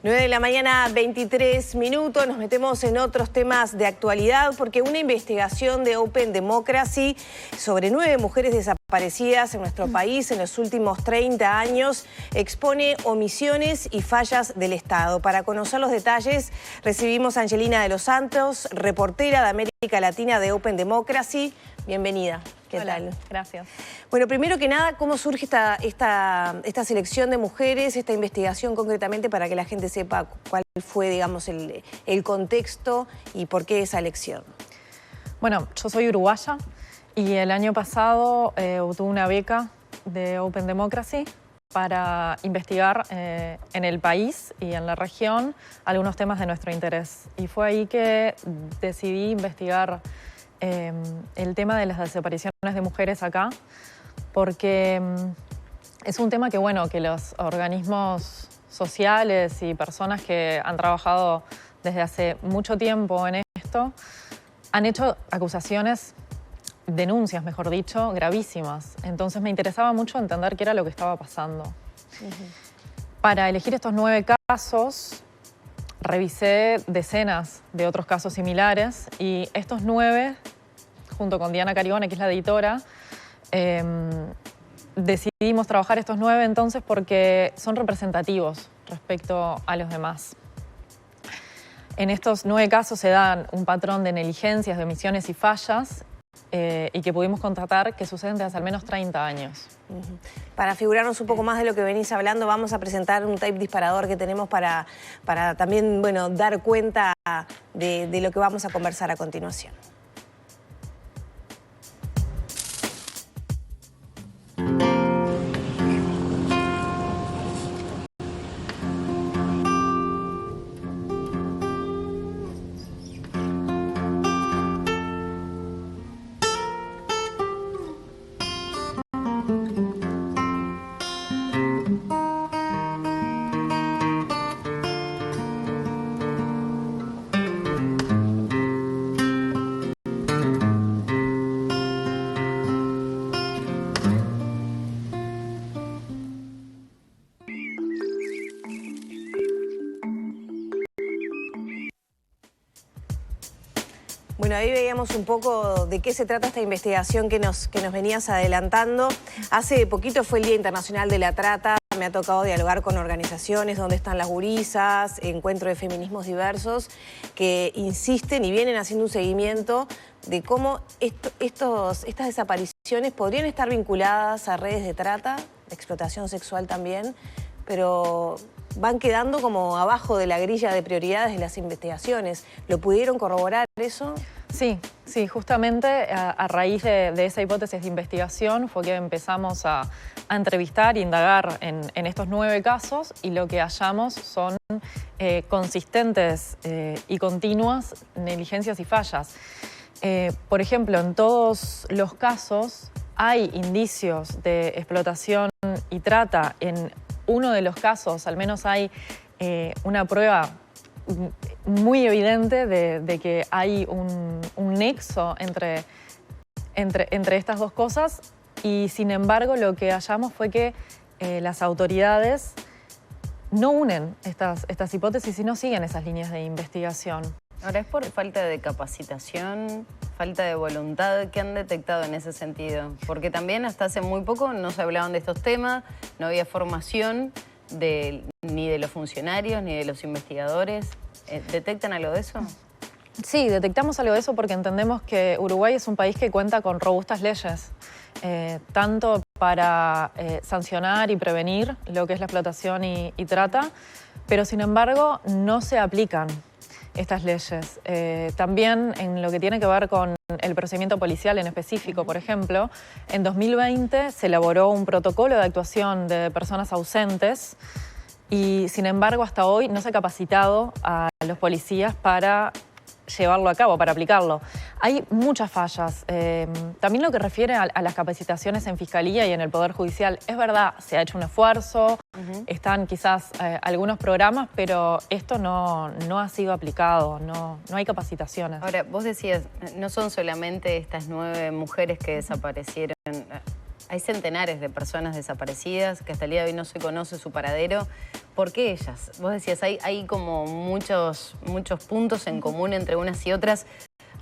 9 de la mañana, 23 minutos. Nos metemos en otros temas de actualidad porque una investigación de Open Democracy sobre 9 mujeres desaparecidas en nuestro país en los últimos 30 años expone omisiones y fallas del Estado. Para conocer los detalles recibimos a Angelina de los Santos, reportera de América Latina de Open Democracy. Bienvenida. ¿Qué tal? Gracias. Bueno, primero que nada, ¿cómo surge esta selección de mujeres, esta investigación concretamente para que la gente sepa cuál fue, digamos, el contexto y por qué esa elección? Bueno, yo soy uruguaya y el año pasado obtuve una beca de Open Democracy para investigar en el país y en la región algunos temas de nuestro interés. Y fue ahí que decidí investigar el tema de las desapariciones de mujeres acá, porque es un tema que, bueno, que los organismos sociales y personas que han trabajado desde hace mucho tiempo en esto han hecho acusaciones, denuncias, mejor dicho, gravísimas. Entonces me interesaba mucho entender qué era lo que estaba pasando. Para elegir estos 9 casos, revisé decenas de otros casos similares y estos 9, junto con Diana Carigone, que es la editora, decidimos trabajar estos 9 entonces porque son representativos respecto a los demás. En estos 9 casos se dan un patrón de negligencias, de omisiones y fallas y que pudimos constatar que suceden desde hace al menos 30 años. Para figurarnos un poco más de lo que venís hablando, vamos a presentar un tape disparador que tenemos para también, bueno, dar cuenta de lo que vamos a conversar a continuación. Bueno, ahí veíamos un poco de qué se trata esta investigación que nos venías adelantando. Hace poquito fue el Día Internacional de la Trata. Me ha tocado dialogar con organizaciones, Dónde están las gurisas, Encuentro de Feminismos Diversos, que insisten y vienen haciendo un seguimiento de cómo estas desapariciones podrían estar vinculadas a redes de trata, de explotación sexual también, pero van quedando como abajo de la grilla de prioridades de las investigaciones. ¿Lo pudieron corroborar eso? Sí, justamente a raíz de esa hipótesis de investigación fue que empezamos a entrevistar e indagar en estos 9 casos y lo que hallamos son consistentes y continuas negligencias y fallas. Por ejemplo, en todos los casos hay indicios de explotación y trata. En uno de los casos, al menos hay una prueba muy evidente de que hay un nexo entre estas dos cosas y, sin embargo, lo que hallamos fue que las autoridades no unen estas hipótesis y no siguen esas líneas de investigación. Ahora, ¿es por falta de capacitación, falta de voluntad? ¿Qué han detectado en ese sentido? Porque también hasta hace muy poco no se hablaban de estos temas, no había formación ni de los funcionarios ni de los investigadores. ¿Detectan algo de eso? Sí, detectamos algo de eso porque entendemos que Uruguay es un país que cuenta con robustas leyes, tanto para sancionar y prevenir lo que es la explotación y trata, pero sin embargo no se aplican estas leyes. También en lo que tiene que ver con el procedimiento policial en específico, por ejemplo, en 2020 se elaboró un protocolo de actuación de personas ausentes y, sin embargo, hasta hoy no se ha capacitado a los policías para llevarlo a cabo, para aplicarlo. Hay muchas fallas. También lo que refiere a las capacitaciones en Fiscalía y en el Poder Judicial, es verdad, se ha hecho un esfuerzo, están quizás algunos programas, pero esto no ha sido aplicado, no hay capacitaciones. Ahora, vos decías, no son solamente estas 9 mujeres que desaparecieron. Hay centenares de personas desaparecidas que hasta el día de hoy no se conoce su paradero. ¿Por qué ellas? Vos decías, hay como muchos puntos en común entre unas y otras.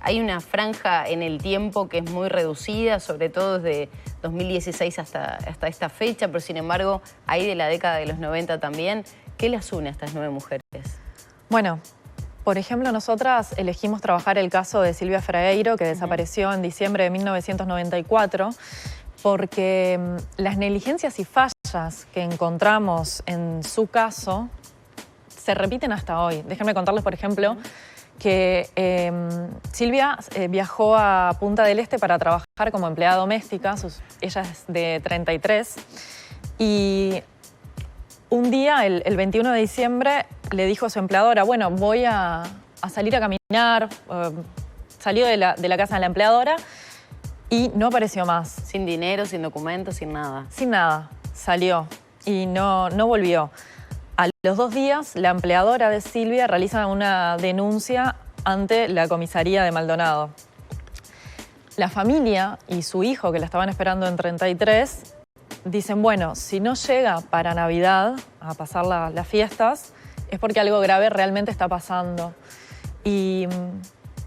Hay una franja en el tiempo que es muy reducida, sobre todo desde 2016 hasta esta fecha, pero sin embargo, hay de la década de los 90 también. ¿Qué las une a estas 9 mujeres? Bueno, por ejemplo, nosotras elegimos trabajar el caso de Silvia Fragueiro, que desapareció en diciembre de 1994, porque las negligencias y fallas que encontramos en su caso se repiten hasta hoy. Déjenme contarles, por ejemplo, que Silvia viajó a Punta del Este para trabajar como empleada doméstica, ella es de 33, y un día, el 21 de diciembre, le dijo a su empleadora, bueno, voy a salir a caminar, salió de la casa de la empleadora y no apareció más. Sin dinero, sin documentos, sin nada. Sin nada, salió y no volvió. A los 2 días, la empleadora de Silvia realiza una denuncia ante la comisaría de Maldonado. La familia y su hijo, que la estaban esperando en 33, dicen, bueno, si no llega para Navidad a pasar las fiestas, es porque algo grave realmente está pasando. Y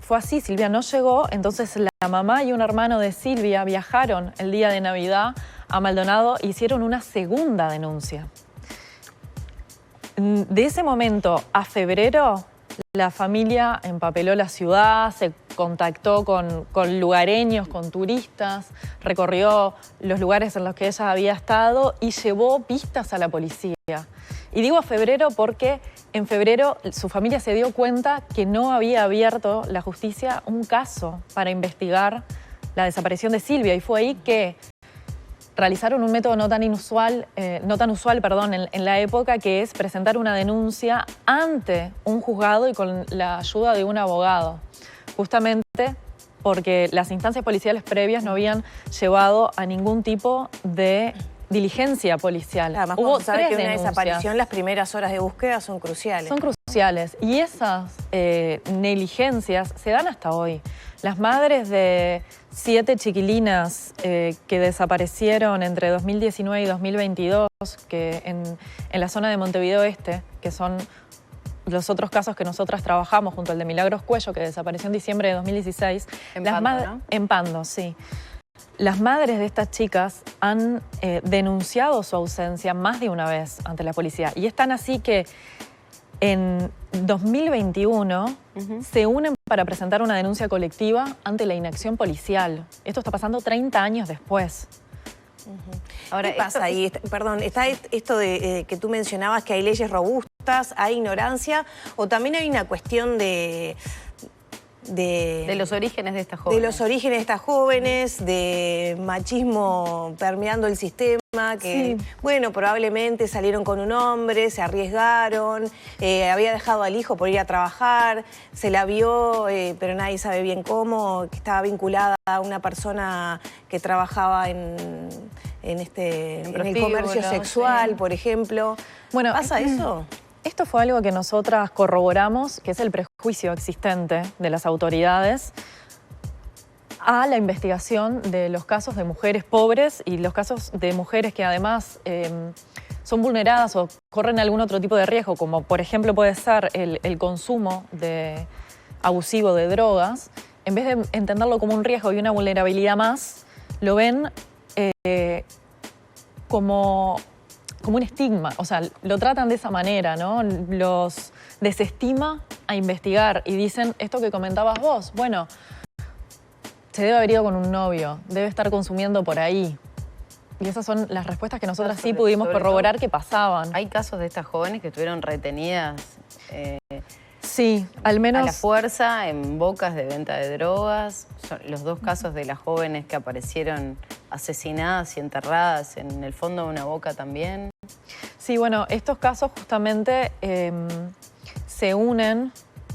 fue así, Silvia no llegó, entonces la mamá y un hermano de Silvia viajaron el día de Navidad a Maldonado e hicieron una segunda denuncia. De ese momento a febrero, la familia empapeló la ciudad, se contactó con lugareños, con turistas, recorrió los lugares en los que ella había estado y llevó pistas a la policía. Y digo a febrero porque en febrero su familia se dio cuenta que no había abierto la justicia un caso para investigar la desaparición de Silvia, y fue ahí que realizaron un método no tan usual en la época, que es presentar una denuncia ante un juzgado y con la ayuda de un abogado, justamente porque las instancias policiales previas no habían llevado a ningún tipo de diligencia policial. Además, hubo se sabe 3 que una denuncias. desaparición, las primeras horas de búsqueda son cruciales. Son cruciales y esas negligencias se dan hasta hoy. Las madres de 7 chiquilinas que desaparecieron entre 2019 y 2022, que en la zona de Montevideo Este, que son los otros casos que nosotras trabajamos junto al de Milagros Cuello, que desapareció en diciembre de 2016. En Pando, ¿no? En Pando, sí. Las madres de estas chicas han denunciado su ausencia más de una vez ante la policía. Y es tan así que en 2021 se unen para presentar una denuncia colectiva ante la inacción policial. Esto está pasando 30 años después. Ahora, ¿qué pasa ahí? Perdón, está esto de que tú mencionabas que hay leyes robustas, hay ignorancia, o también hay una cuestión de los orígenes de estas jóvenes. De los orígenes de estas jóvenes, de machismo permeando el sistema, que, sí, bueno, probablemente salieron con un hombre, se arriesgaron, había dejado al hijo por ir a trabajar, se la vio, pero nadie sabe bien cómo, que estaba vinculada a una persona que trabajaba en el comercio sexual, sí, por ejemplo. Bueno, ¿pasa eso? Esto fue algo que nosotras corroboramos, que es el prejuicio existente de las autoridades a la investigación de los casos de mujeres pobres y los casos de mujeres que además son vulneradas o corren algún otro tipo de riesgo, como por ejemplo puede ser el consumo abusivo de drogas. En vez de entenderlo como un riesgo y una vulnerabilidad más, lo ven como un estigma, o sea, lo tratan de esa manera, ¿no? Los desestima a investigar y dicen esto que comentabas vos, bueno, se debe haber ido con un novio, debe estar consumiendo por ahí. Y esas son las respuestas que nosotras sí pudimos corroborar que pasaban. ¿Hay casos de estas jóvenes que estuvieron retenidas? Sí, al menos... A la fuerza, en bocas de venta de drogas. Son los 2 casos de las jóvenes que aparecieron asesinadas y enterradas en el fondo de una boca también. Sí, bueno, estos casos justamente se unen.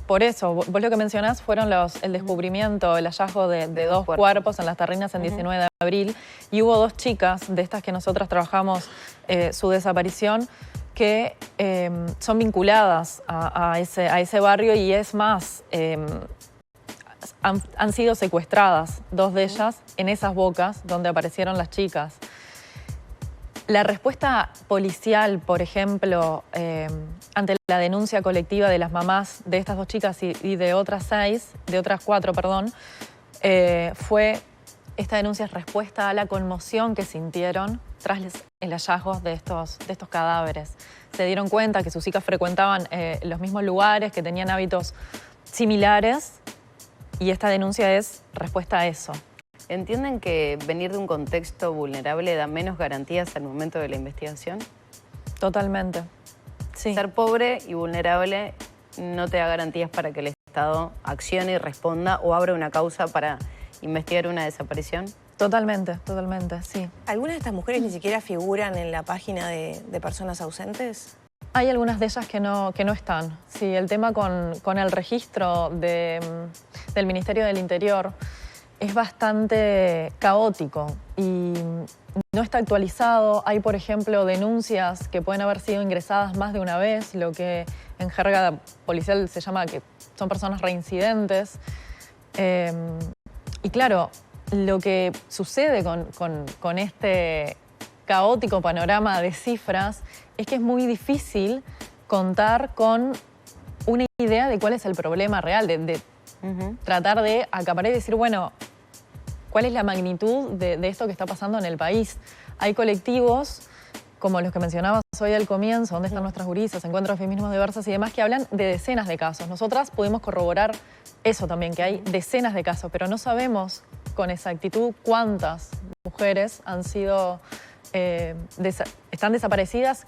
Por eso, vos lo que mencionás fueron el descubrimiento, el hallazgo de 2 cuerpos en las Terrinas en 19 de abril. Y hubo 2 chicas, de estas que nosotras trabajamos su desaparición, que son vinculadas a ese barrio, y es más, han sido secuestradas 2 de ellas en esas bocas donde aparecieron las chicas. La respuesta policial, por ejemplo, ante la denuncia colectiva de las mamás de estas 2 chicas y de otras 4, perdón, fue esta denuncia es respuesta a la conmoción que sintieron tras el hallazgo de estos cadáveres. Se dieron cuenta que sus hijas frecuentaban los mismos lugares, que tenían hábitos similares, y esta denuncia es respuesta a eso. ¿Entienden que venir de un contexto vulnerable da menos garantías al momento de la investigación? Totalmente. Sí. Ser pobre y vulnerable no te da garantías para que el Estado accione y responda o abra una causa para investigar una desaparición. Totalmente, totalmente, sí. ¿Algunas de estas mujeres ni siquiera figuran en la página de personas ausentes? Hay algunas de ellas que no están. Sí, el tema con el registro del Ministerio del Interior es bastante caótico y no está actualizado. Hay, por ejemplo, denuncias que pueden haber sido ingresadas más de una vez, lo que en jerga policial se llama que son personas reincidentes. Y claro, lo que sucede con este caótico panorama de cifras es que es muy difícil contar con una idea de cuál es el problema real, de tratar de acaparar y decir, bueno, ¿cuál es la magnitud de esto que está pasando en el país? Hay colectivos, como los que mencionabas hoy al comienzo, donde están nuestras gurisas, encuentros de feminismos diversas y demás, que hablan de decenas de casos. Nosotras pudimos corroborar eso también, que hay decenas de casos, pero no sabemos con exactitud cuántas mujeres han sido, están desaparecidas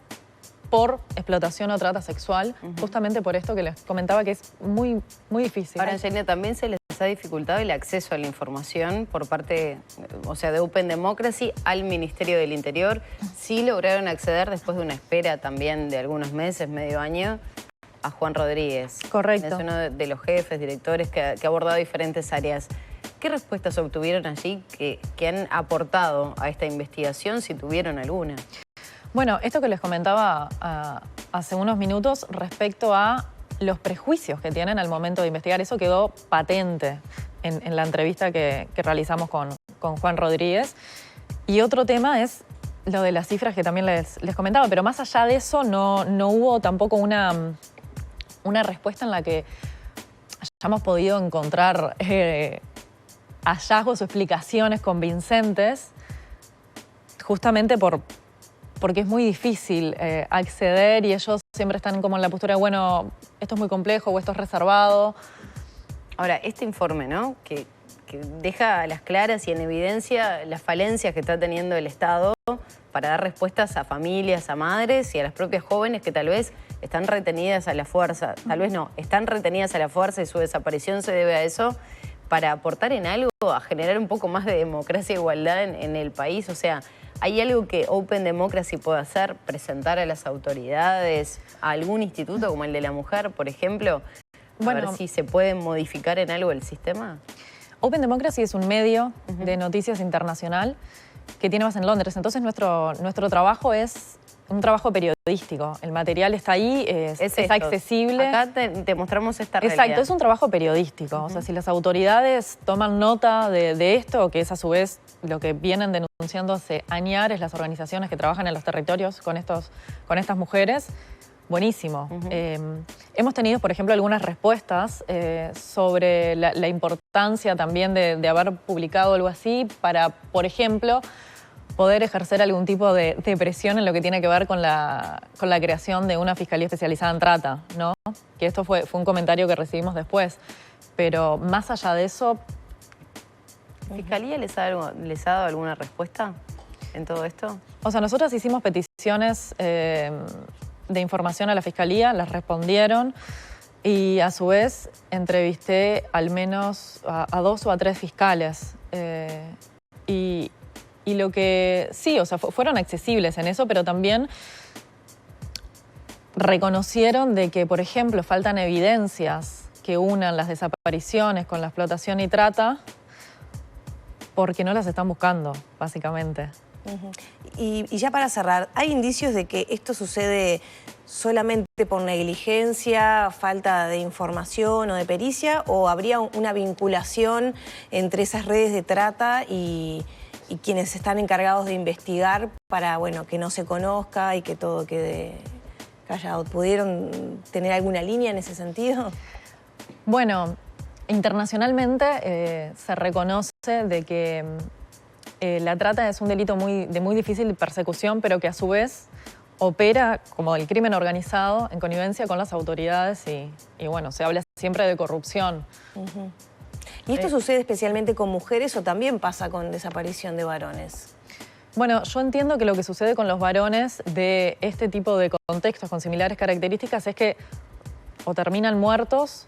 por explotación o trata sexual, justamente por esto que les comentaba, que es muy, muy difícil. Ahora, Eugenia, también se les ha dificultado el acceso a la información por parte, o sea, de Open Democracy al Ministerio del Interior. Sí lograron acceder después de una espera también de algunos meses, medio año, a Juan Rodríguez. Correcto. Es uno de los jefes, directores que ha abordado diferentes áreas. ¿Qué respuestas obtuvieron allí que han aportado a esta investigación, si tuvieron alguna? Bueno, esto que les comentaba hace unos minutos respecto a los prejuicios que tienen al momento de investigar, eso quedó patente en la entrevista que realizamos con Juan Rodríguez. Y otro tema es lo de las cifras que también les comentaba, pero más allá de eso no hubo tampoco una respuesta en la que hayamos podido encontrar hallazgos o explicaciones convincentes, justamente porque es muy difícil acceder y ellos siempre están como en la postura de, bueno, esto es muy complejo o esto es reservado. Ahora, este informe, ¿no?, que deja a las claras y en evidencia las falencias que está teniendo el Estado para dar respuestas a familias, a madres y a las propias jóvenes que tal vez están retenidas a la fuerza, tal vez no, están retenidas a la fuerza y su desaparición se debe a eso, para aportar en algo, a generar un poco más de democracia e igualdad en el país. O sea, ¿hay algo que Open Democracy puede hacer? ¿Presentar a las autoridades, a algún instituto como el de la mujer, por ejemplo? A ver si se puede modificar en algo el sistema. Open Democracy es un medio de noticias internacional que tiene base en Londres. Entonces nuestro trabajo es un trabajo periodístico. El material está ahí, es accesible. Acá te mostramos esta realidad. Exacto, es un trabajo periodístico. O sea, si las autoridades toman nota de esto, que es a su vez lo que vienen denunciando hace años las organizaciones que trabajan en los territorios con estas mujeres, buenísimo. Hemos tenido, por ejemplo, algunas respuestas sobre la importancia también de haber publicado algo así para, por ejemplo, poder ejercer algún tipo de presión en lo que tiene que ver con la creación de una fiscalía especializada en trata, ¿no? Que esto fue un comentario que recibimos después. Pero más allá de eso... ¿La fiscalía les ha dado alguna respuesta en todo esto? O sea, nosotros hicimos peticiones de información a la fiscalía, las respondieron y a su vez entrevisté al menos a 2 o a 3 fiscales. Y lo que sí, o sea, fueron accesibles en eso, pero también reconocieron de que, por ejemplo, faltan evidencias que unan las desapariciones con la explotación y trata porque no las están buscando, básicamente. Y ya para cerrar, ¿hay indicios de que esto sucede solamente por negligencia, falta de información o de pericia, o habría una vinculación entre esas redes de trata y y quienes están encargados de investigar para, bueno, que no se conozca y que todo quede callado. ¿Pudieron tener alguna línea en ese sentido? Bueno, internacionalmente se reconoce de que la trata es un delito de muy difícil persecución, pero que a su vez opera como el crimen organizado en connivencia con las autoridades y bueno, se habla siempre de corrupción. ¿Y esto sucede especialmente con mujeres o también pasa con desaparición de varones? Bueno, yo entiendo que lo que sucede con los varones de este tipo de contextos con similares características es que o terminan muertos,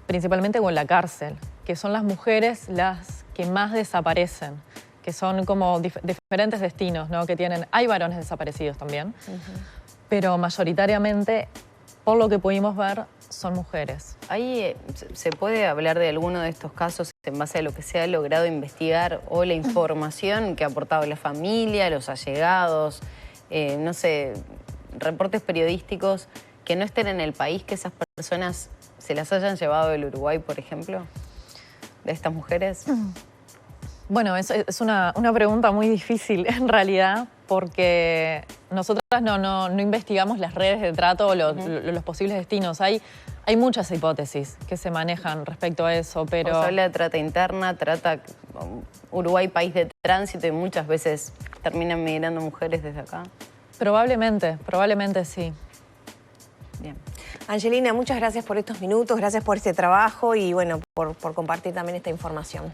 principalmente o en la cárcel, que son las mujeres las que más desaparecen, que son como diferentes destinos, ¿no? Que tienen. Hay varones desaparecidos también, pero mayoritariamente, por lo que pudimos ver, son mujeres. ¿Ahí se puede hablar de alguno de estos casos en base a lo que se ha logrado investigar o la información que ha aportado la familia, los allegados, no sé, reportes periodísticos que no estén en el país, que esas personas se las hayan llevado del Uruguay, por ejemplo, de estas mujeres? Bueno, es una pregunta muy difícil en realidad, porque nosotras no investigamos las redes de trato o los posibles destinos. Hay muchas hipótesis que se manejan respecto a eso, pero... Se habla de trata interna, trata Uruguay, país de tránsito, y muchas veces terminan migrando mujeres desde acá. Probablemente sí. Bien. Angelina, muchas gracias por estos minutos, gracias por este trabajo y bueno, por compartir también esta información.